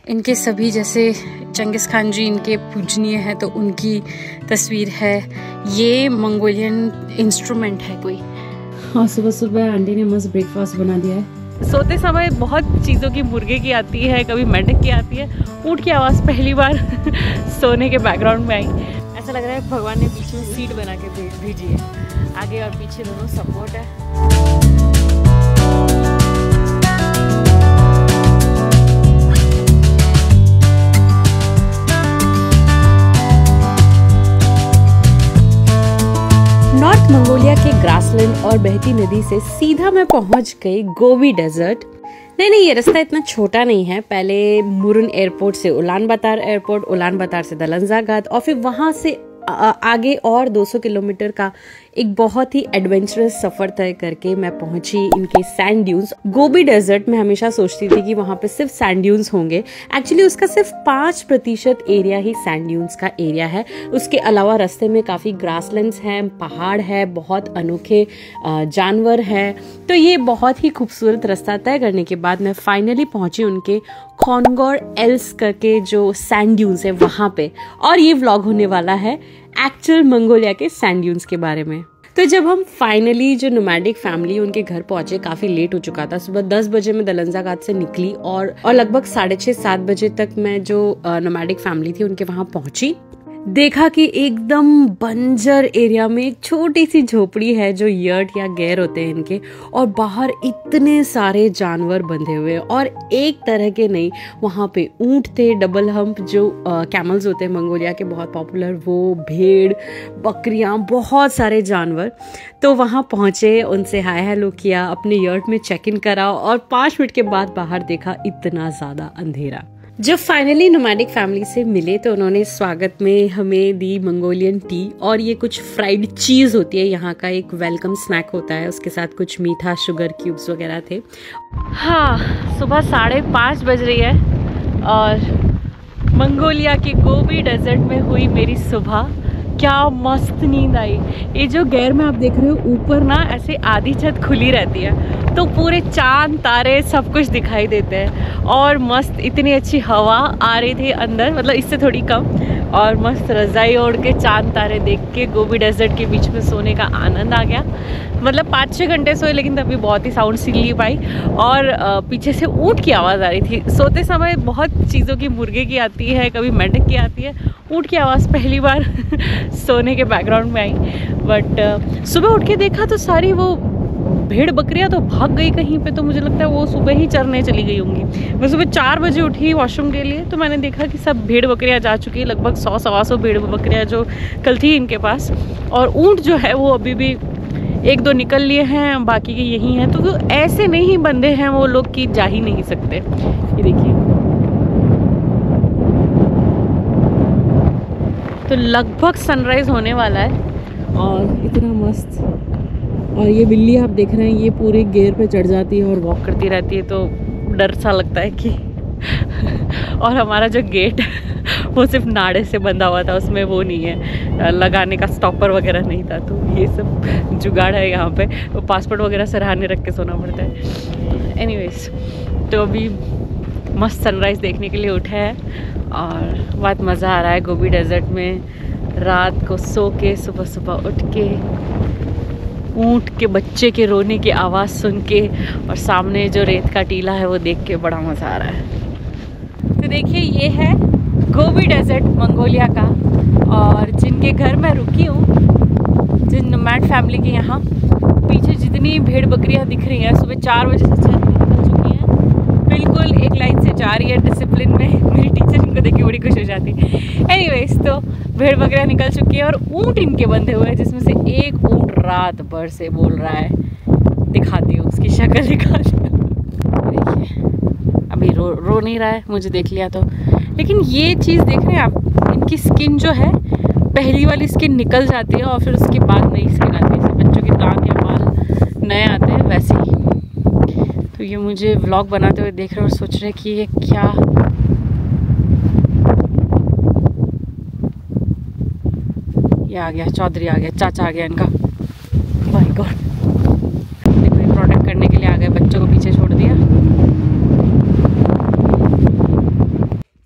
इनके सभी जैसे चंगिस खान जी इनके पूजनीय हैं तो उनकी तस्वीर है। ये मंगोलियन इंस्ट्रूमेंट है कोई। हाँ, सुबह सुबह आंटी ने मस्त ब्रेकफास्ट बना दिया है। सोते समय बहुत चीज़ों की मुर्गे की आती है, कभी मेंढक की आती है। ऊँट की आवाज़ पहली बार सोने के बैकग्राउंड में आई। ऐसा लग रहा है भगवान ने बीच में सीट बना के भेजी है। आगे और पीछे दोनों सपोर्ट है। नॉर्थ मंगोलिया के ग्रासलैंड और बहती नदी से सीधा मैं पहुंच गई गोबी डेजर्ट। नहीं, ये रास्ता इतना छोटा नहीं है। पहले मुरुन एयरपोर्ट से उलान बातार एयरपोर्ट, उलान बातार से दलंजा घाट और फिर वहां से आगे और 200 किलोमीटर का एक बहुत ही एडवेंचरस सफर तय करके मैं पहुंची इनके सैंड ड्यून्स। गोबी डेजर्ट में हमेशा सोचती थी कि वहां पे सिर्फ सैंड ड्यून्स होंगे। एक्चुअली उसका सिर्फ 5% एरिया ही सैंड ड्यून्स का एरिया है। उसके अलावा रास्ते में काफी ग्रासलैंड्स हैं, पहाड़ है, बहुत अनोखे जानवर हैं। तो ये बहुत ही खूबसूरत रास्ता तय करने के बाद मैं फाइनली पहुंची उनके खोनगोर एल्स करके जो सैंड ड्यून्स है वहां पे। और ये व्लॉग होने वाला है एक्चुअल मंगोलिया के सैंड ड्यून्स के बारे में। तो जब हम फाइनली जो नोमैडिक फैमिली उनके घर पहुंचे, काफी लेट हो चुका था। सुबह 10 बजे मैं दलंजा घाट से निकली और लगभग 6:30-7 बजे तक मैं जो नोमैडिक फैमिली थी उनके वहां पहुंची। देखा कि एकदम बंजर एरिया में एक छोटी सी झोपड़ी है जो यर्ट या गैर होते हैं इनके, और बाहर इतने सारे जानवर बंधे हुए और एक तरह के नहीं, वहां पे ऊंट थे, डबल हम्प जो कैमल्स होते हैं मंगोलिया के बहुत पॉपुलर, वो, भेड़, बकरियां, बहुत सारे जानवर। तो वहां पहुंचे, उनसे हाय हेलो किया, अपने यर्ट में चेक इन करा और 5 मिनट के बाद बाहर देखा इतना ज्यादा अंधेरा। जब फाइनली नोमैडिक फैमिली से मिले तो उन्होंने स्वागत में हमें दी मंगोलियन टी और ये कुछ फ्राइड चीज होती है, यहाँ का एक वेलकम स्नैक होता है। उसके साथ कुछ मीठा शुगर क्यूब्स वगैरह थे। हाँ, सुबह 5:30 बज रही है और मंगोलिया के गोबी डेजर्ट में हुई मेरी सुबह। क्या मस्त नींद आई। ये जो गैर में आप देख रहे हो ऊपर ना ऐसे आधी छत खुली रहती है तो पूरे चांद तारे सब कुछ दिखाई देते हैं और मस्त इतनी अच्छी हवा आ रही थी अंदर, मतलब इससे थोड़ी कम, और मस्त रजाई ओढ़ के चांद तारे देख के गोबी डेजर्ट के बीच में सोने का आनंद आ गया। मतलब 5-6 घंटे सोए लेकिन तभी बहुत ही साउंड सील पाई। और पीछे से ऊँट की आवाज़ आ रही थी। सोते समय बहुत चीज़ों की मुर्गे की आती है, कभी मेंढक की आती है। ऊँट की आवाज़ पहली बार सोने के बैकग्राउंड में आई। बट सुबह उठ के देखा तो सारी वो भेड़ बकरियां तो भाग गई कहीं पे, तो मुझे लगता है वो सुबह ही चरने चली गई होंगी। मैं सुबह 4 बजे उठी वॉशरूम के लिए तो मैंने देखा कि सब भेड़ बकरियां जा चुकी है, लगभग 100-125 भेड़ बकरियां जो कल थी इनके पास। और ऊँट जो है वो अभी भी 1-2 निकल लिए हैं, बाकी के यही हैं। तो ऐसे नहीं बंधे हैं वो लोग कि जा ही नहीं सकते। ये देखिए, तो लगभग सनराइज होने वाला है और इतना मस्त। और ये बिल्ली आप देख रहे हैं ये पूरे गेयर पे चढ़ जाती है और वॉक करती रहती है, तो डर सा लगता है कि और हमारा जो गेट वो सिर्फ नाड़े से बंधा हुआ था, उसमें वो नहीं है, लगाने का स्टॉपर वगैरह नहीं था। तो ये सब जुगाड़ है यहाँ पे, तो पासपोर्ट वगैरह सराहने रख के सोना पड़ता है। एनीवेज, तो अभी मस्त सनराइज़ देखने के लिए उठे हैं और बहुत मज़ा आ रहा है गोबी डेजर्ट में। रात को सो के सुबह सुबह उठ के ऊँट के बच्चे के रोने की आवाज़ सुन के और सामने जो रेत का टीला है वो देख के बड़ा मज़ा आ रहा है। तो देखिए, ये है गोबी डेजर्ट मंगोलिया का। और जिनके घर मैं रुकी हूँ, जिन नोमैड फैमिली के यहाँ, पीछे जितनी भेड़ बकरियाँ दिख रही हैं सुबह 4 बजे से निकल चुकी हैं, बिल्कुल एक लाइन से जा रही है डिसिप्लिन में। मेरी टीचर इनको देख के बड़ी खुश हो जाती है। एनीवेज, तो भेड़ बकरियाँ निकल चुकी है और ऊँट इनके बंधे हुए हैं, जिसमें से एक ऊँट रात भर से बोल रहा है। दिखाती हूँ उसकी शक्ल, दिखाती हूँ। देखिए, अभी रो नहीं रहा है, मुझे देख लिया तो। लेकिन ये चीज़ देख रहे हैं आप, इनकी स्किन जो है, पहली वाली स्किन निकल जाती है और फिर उसके बाद नई स्किन आती है। जैसे बच्चों के दांत या बाल नए आते हैं वैसे ही। तो ये मुझे व्लॉग बनाते हुए देख रहे हैं और सोच रहे हैं कि ये क्या, ये आ गया चौधरी, आ गया चाचा, आ गया इनका। माय गॉड, देखो ये प्रोटेक्ट करने के लिए आ गए, बच्चों को पीछे छोड़ दिया।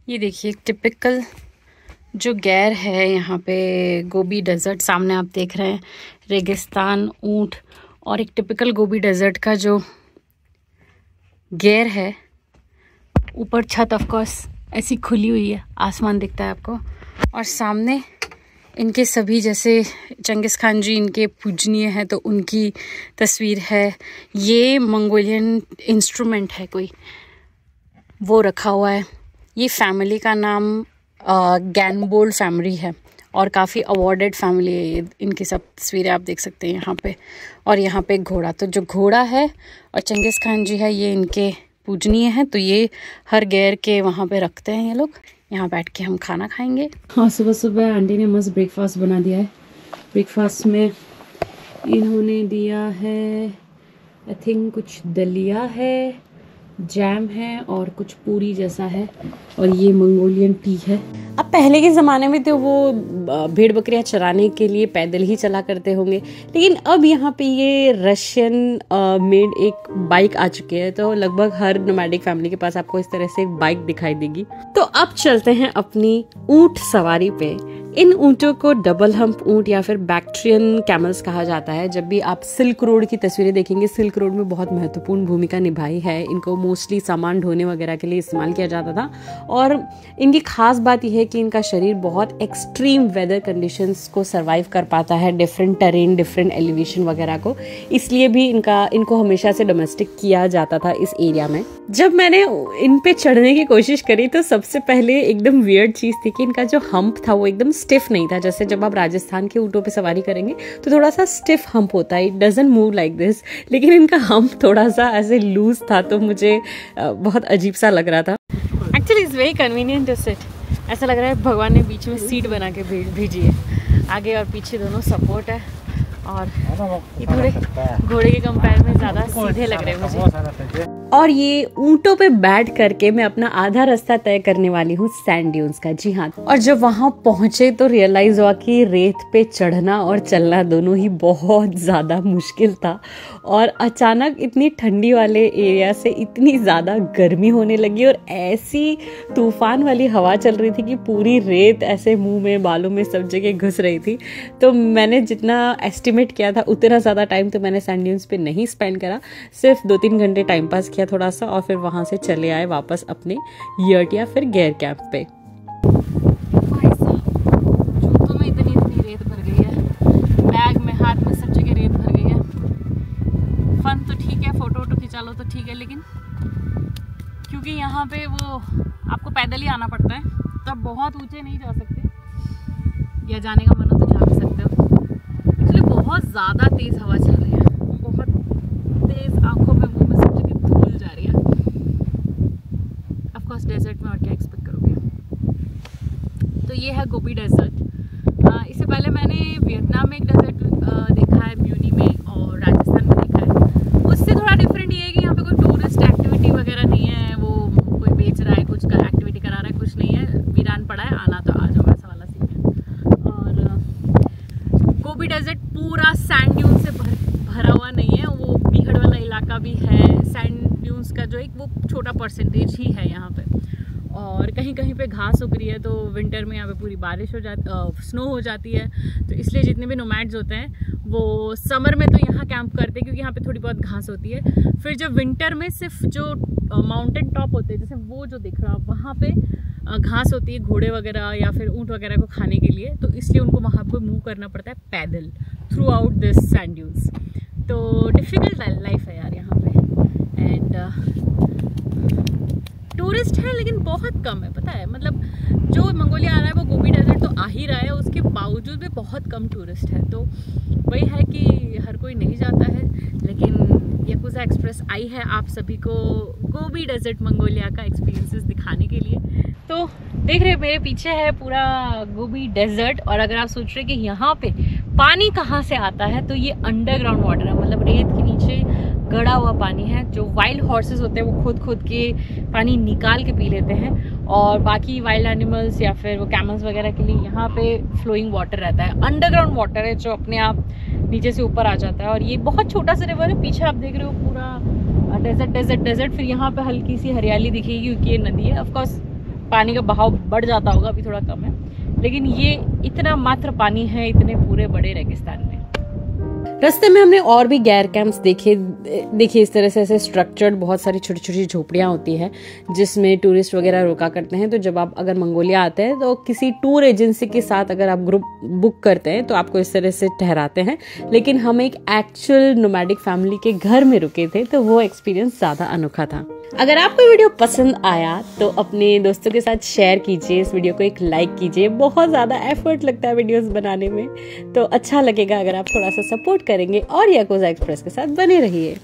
ये देखिए एक टिपिकल जो गैर है यहाँ पे गोबी डेजर्ट, सामने आप देख रहे हैं रेगिस्तान, ऊंट और एक टिपिकल गोबी डेजर्ट का जो गैर है। ऊपर छत ऑफ कोर्स ऐसी खुली हुई है, आसमान दिखता है आपको, और सामने इनके सभी, जैसे चंगिस खान जी इनके पूजनीय हैं तो उनकी तस्वीर है। ये मंगोलियन इंस्ट्रूमेंट है कोई, वो रखा हुआ है। ये फैमिली का नाम गैनबोल फैमिली है और काफ़ी अवॉर्डेड फैमिली है ये। इनकी सब तस्वीरें आप देख सकते हैं यहाँ पे। और यहाँ पे एक घोड़ा, तो जो घोड़ा है और चंगिस खान जी है ये इनके पूजनीय है, तो ये हर गैर के वहाँ पे रखते हैं ये लोग। यहाँ बैठ के हम खाना खाएंगे। हाँ, सुबह सुबह आंटी ने मस्त ब्रेकफास्ट बना दिया है। ब्रेकफास्ट में इन्होंने दिया है आई थिंक कुछ दलिया है, जैम है और कुछ पूरी जैसा है, और ये मंगोलियन टी है। अब पहले के ज़माने में तो वो भेड़ बकरियां चराने के लिए पैदल ही चला करते होंगे, लेकिन अब यहाँ पे ये रशियन मेड एक बाइक आ चुकी है, तो लगभग हर नोमैडिक फैमिली के पास आपको इस तरह से एक बाइक दिखाई देगी। तो अब चलते हैं अपनी ऊंट सवारी पे। इन ऊँटों को डबल हम्प ऊँट या फिर बैक्ट्रियन कैमल्स कहा जाता है। जब भी आप सिल्क रोड की तस्वीरें देखेंगे, सिल्क रोड में बहुत महत्वपूर्ण भूमिका निभाई है। इनको मोस्टली सामान ढोने वगैरह के लिए इस्तेमाल किया जाता था, और इनकी खास बात यह है कि इनका शरीर बहुत एक्सट्रीम वेदर कंडीशंस को सर्वाइव कर पाता है, डिफरेंट टेरेन, डिफरेंट एलिवेशन वगैरह को, इसलिए भी इनको हमेशा से डोमेस्टिक किया जाता था इस एरिया में। जब मैंने इन पे चढ़ने की कोशिश करी तो सबसे पहले एकदम वियर्ड चीज थी कि इनका जो हम्प था वो एकदम स्टिफ नहीं था। जैसे जब आप राजस्थान के ऊँटों पे सवारी करेंगे तो थोड़ा सा स्टिफ हम्प होता है, it doesn't move like this, लेकिन इनका हम्प थोड़ा सा ऐसे लूज था, तो मुझे बहुत अजीब सा लग रहा था। Actually it's very convenient to sit. ऐसा लग रहा है भगवान ने बीच में सीट बना के भेजी है, आगे और पीछे दोनों सपोर्ट है, और ये थोड़े घोड़े के कंपेयर में ज़्यादा सीधे लग रहे हैं मुझे। और ये ऊँटों पे बैठ करके मैं अपना आधा रास्ता तय करने वाली हूँ सैंड ड्यून्स का। जी हाँ, और जब वहाँ पहुँचे तो रियलाइज हुआ कि रेत पे चढ़ना और चलना दोनों ही बहुत ज़्यादा मुश्किल था, और अचानक इतनी ठंडी वाले एरिया से इतनी ज़्यादा गर्मी होने लगी, और ऐसी तूफान वाली हवा चल रही थी कि पूरी रेत ऐसे मुंह में, बालों में, सब जगह घुस रही थी। तो मैंने जितना एस्टिमेट किया था उतना ज़्यादा टाइम तो मैंने सैंड ड्यून्स पे नहीं स्पेंड करा, सिर्फ 2-3 घंटे टाइम पास किया थोड़ा सा, और फिर वहाँ से चले आए वापस अपने यर्ट या फिर गैर कैंप पे। जूतों में इतनी रेत भर गई है, बैग में, हाथ में, सब जगह रेत भर गई है। फन तो ठीक है, फोटो वोटो खिंचा लो तो ठीक है, लेकिन क्योंकि यहाँ पे वो आपको पैदल ही आना पड़ता है, तो आप बहुत ऊंचे नहीं जा सकते, या जाने का मन हो तो जा भी सकते हो। एक्चुअली बहुत ज़्यादा तेज़ हवा चल रही है, बहुत तेज़, आंखों में, मुंह में, सब जगह धूल जा रही है। ऑफ कोर्स डेजर्ट में और क्या एक्सपेक्ट करोगे। तो ये है गोबी डेजर्ट। इससे पहले मैंने वियतनाम में एक डेजर्ट देखा है, म्यूनी में, और राजस्थान में देखा है। उससे थोड़ा डिफरेंट ये है कि यहाँ पे कोई टूरिस्ट एक्टिविटी वगैरह नहीं है, वो कोई बेच रहा है, कुछ का एक्टिविटी करा रहा है, कुछ नहीं है, वीरान पड़ा है, आना तो आ जाओ, ऐसा वाला सीन है। और गोबी डेजर्ट पूरा सैंड ड्यून से भरा हुआ नहीं है, वो बीहड़ वाला इलाका भी है। सैंड ड्यून्स का जो एक वो छोटा परसेंटेज ही है यहाँ पे, और कहीं कहीं पे घास उग रही है, तो विंटर में यहाँ पे पूरी बारिश हो जाती, स्नो हो जाती है, तो इसलिए जितने भी नोमैड्स होते हैं वो समर में तो यहाँ कैंप करते हैं क्योंकि यहाँ पे थोड़ी बहुत घास होती है। फिर जब विंटर में सिर्फ जो माउंटेन टॉप होते हैं, जैसे वो जो दिख रहा है वहाँ पे घास होती है घोड़े वगैरह या फिर ऊँट वगैरह को खाने के लिए, तो इसलिए उनको वहाँ पर मूव करना पड़ता है पैदल through out this sand dunes. तो डिफ़िकल्ट लाइफ है यार यहाँ पे, एंड टूरिस्ट है लेकिन बहुत कम है, पता है, मतलब जो मंगोलिया आ रहा है वो गोबी डेजर्ट तो आ ही रहा है, उसके बावजूद भी बहुत कम टूरिस्ट है। तो वही है कि हर कोई नहीं जाता है, लेकिन याकुजा एक्सप्रेस आई है आप सभी को गोबी डेजर्ट मंगोलिया का एक्सपीरियंसेस दिखाने के लिए। तो देख रहे मेरे पीछे है पूरा गोबी डेजर्ट, और अगर आप सोच रहे कि यहाँ पे पानी कहाँ से आता है, तो ये अंडरग्राउंड वाटर है, मतलब रेत के नीचे गड़ा हुआ पानी है। जो वाइल्ड हॉर्सेस होते हैं वो खुद के पानी निकाल के पी लेते हैं, और बाकी वाइल्ड एनिमल्स या फिर वो कैमल्स वगैरह के लिए यहाँ पे फ्लोइंग वाटर रहता है। अंडरग्राउंड वाटर है जो अपने आप नीचे से ऊपर आ जाता है, और ये बहुत छोटा सा रिवर है। पीछे आप देख रहे हो पूरा डेजर्ट, फिर यहाँ पे हल्की सी हरियाली दिखेगी क्योंकि ये नदी है। ऑफकोर्स पानी का बहाव बढ़ जाता होगा, अभी थोड़ा कम है, लेकिन ये इतना मात्र पानी है इतने पूरे बड़े रेगिस्तान में। रास्ते में हमने और भी गैर कैंप्स देखे। देखिए इस तरह से ऐसे स्ट्रक्चर्ड बहुत सारी छोटी छोटी झोपड़ियाँ होती है जिसमें टूरिस्ट वगैरह रुका करते हैं। तो जब आप अगर मंगोलिया आते हैं तो किसी टूर एजेंसी के साथ अगर आप ग्रुप बुक करते हैं तो आपको इस तरह से ठहराते हैं। लेकिन हम एक एक्चुअल नोमैडिक फैमिली के घर में रुके थे तो वो एक्सपीरियंस ज़्यादा अनोखा था। अगर आपको वीडियो पसंद आया तो अपने दोस्तों के साथ शेयर कीजिए, इस वीडियो को एक लाइक कीजिए। बहुत ज़्यादा एफर्ट लगता है वीडियोस बनाने में, तो अच्छा लगेगा अगर आप थोड़ा सा सपोर्ट करेंगे और याकोजा एक्सप्रेस के साथ बने रहिए।